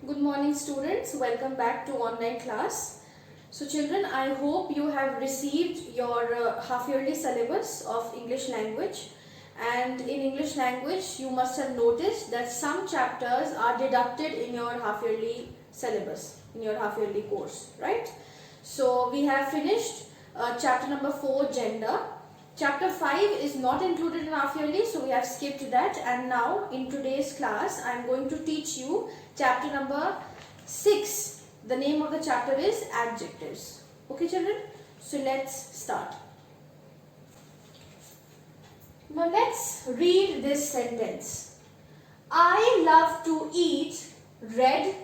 Good morning students, welcome back to online class. So children, I hope you have received your half-yearly syllabus of English language, and in English language you must have noticed that some chapters are deducted in your half-yearly syllabus, in your half-yearly course, right? So we have finished chapter number 4, gender. Chapter 5 is not included in half-yearly, so we have skipped that, and now in today's class I am going to teach you chapter number 6. The name of the chapter is adjectives. Okay children, so let's start. Now let's read this sentence. I love to eat red,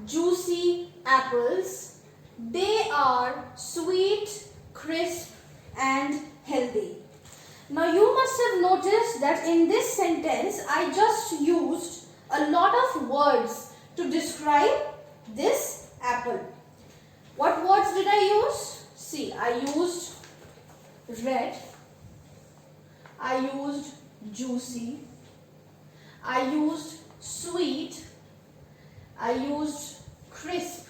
juicy apples. They are sweet, crisp and healthy. Now you must have noticed that in this sentence I just used a lot of words to describe this apple. What words did I use? See, I used red, I used juicy, I used sweet, I used crisp,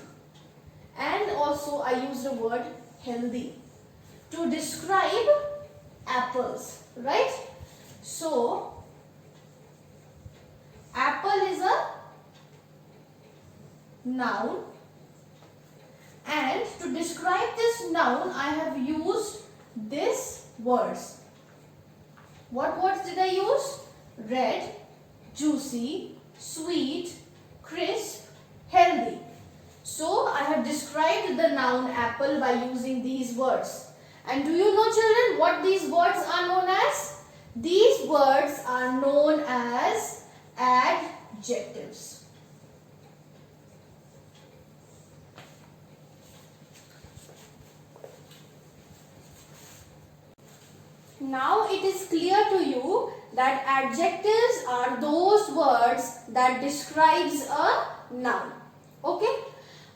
and also I used the word healthy to describe apples, right? So, apple is a noun, and to describe this noun I have used these words. What words did I use? Red, juicy, sweet, crisp, healthy. So, I have described the noun apple by using these words. And do you know children what these words are known as? These words are known as adjectives. Now it is clear to you that adjectives are those words that describes a noun. Okay?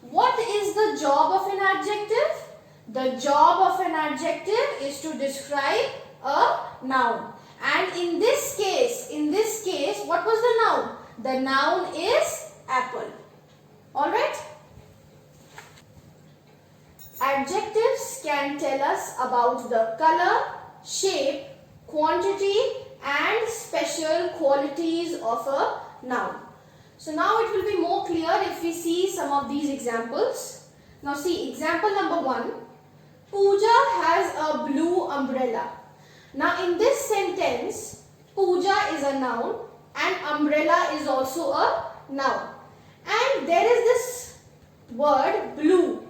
What is the job of an adjective? The job of an adjective is to describe a noun. And in this case, what was the noun? The noun is apple. Alright? Adjectives can tell us about the color, shape, quantity and special qualities of a noun. So now it will be more clear if we see some of these examples. Now see, example number 1. Pooja has a blue umbrella. Now in this sentence, Pooja is a noun and umbrella is also a noun. And there is this word blue.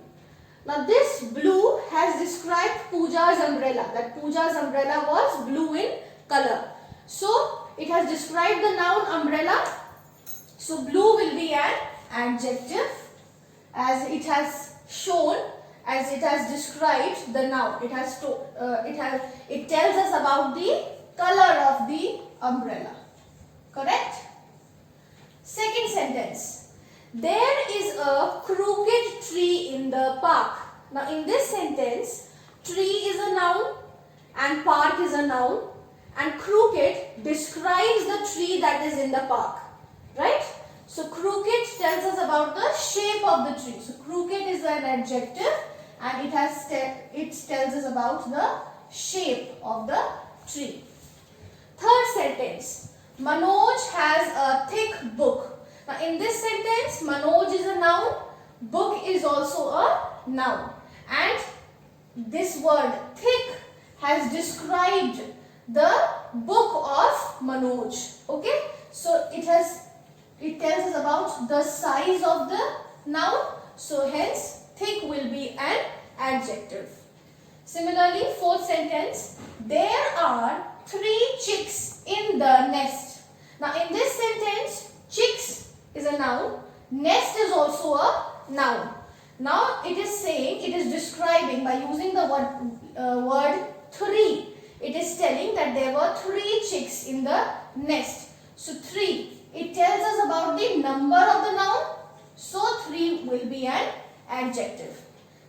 Now this blue has described Pooja's umbrella, that Pooja's umbrella was blue in color. So it has described the noun umbrella. So blue will be an adjective as it has shown, as it has described the noun. It tells us about the color of the umbrella. Correct? Second sentence. There is a crooked tree in the park. Now in this sentence, tree is a noun and park is a noun, and crooked describes the tree that is in the park. Right? So crooked tells us about the shape of the tree. So crooked is an adjective and it tells us about the shape of the tree. Third sentence. Manoj has a thick book. Now in this sentence, Manoj is a noun, book is also a noun, and this word thick has described the book of Manoj. Okay, so it tells us about the size of the noun, so hence thick will be an adjective. Similarly, fourth sentence, there are 3 chicks in the nest. Now in this sentence, chicks is a noun, nest is also a noun. Now it is saying, it is describing by using the word 3. It is telling that there were 3 chicks in the nest. So 3, it tells us about the number of the noun. So 3 will be an adjective.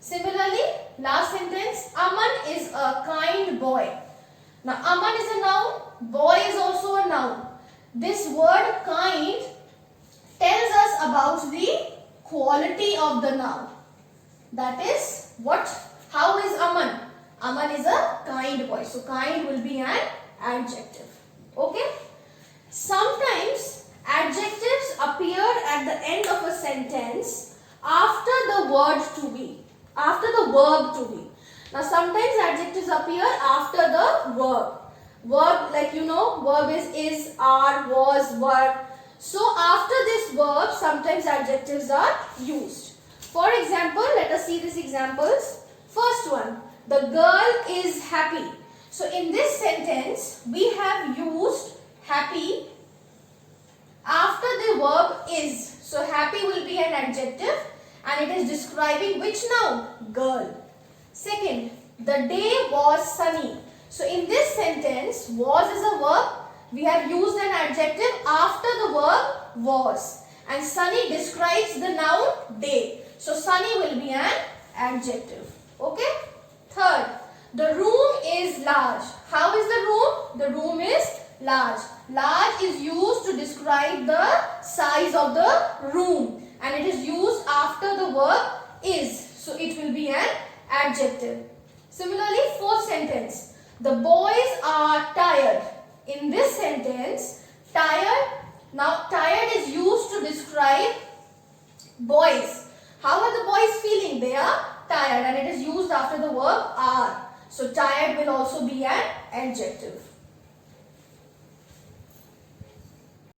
Similarly, last sentence, Aman is a kind boy. Now Aman is a noun, boy is also a noun. This word kind tells us about the quality of the noun. That is what? How is Aman? Aman is a kind boy. So kind will be an adjective. Okay? Sometimes adjectives appear at the end of a sentence after the word to be. After the verb to be. Now sometimes adjectives appear after the verb. Verb, like you know, verb is, are, was, were. So after this verb, sometimes adjectives are used. For example, let us see these examples. First one, the girl is happy. So in this sentence, we have used happy after the verb is. So happy will be an adjective and it is describing which noun? Girl. Second, the day was sunny. So in this sentence, was is a verb. We have used an adjective after the verb was. And sunny describes the noun day. So sunny will be an adjective. Okay? Third, the room is large. How is the room? The room is large. Large is used to describe the size of the room. And it is used after the verb is. So it will be an adjective. Similarly, fourth sentence. The boys are tired. In this sentence, tired. Now, tired is used to describe boys. How are the boys feeling? They are tired and it is used after the verb are. So, tired will also be an adjective.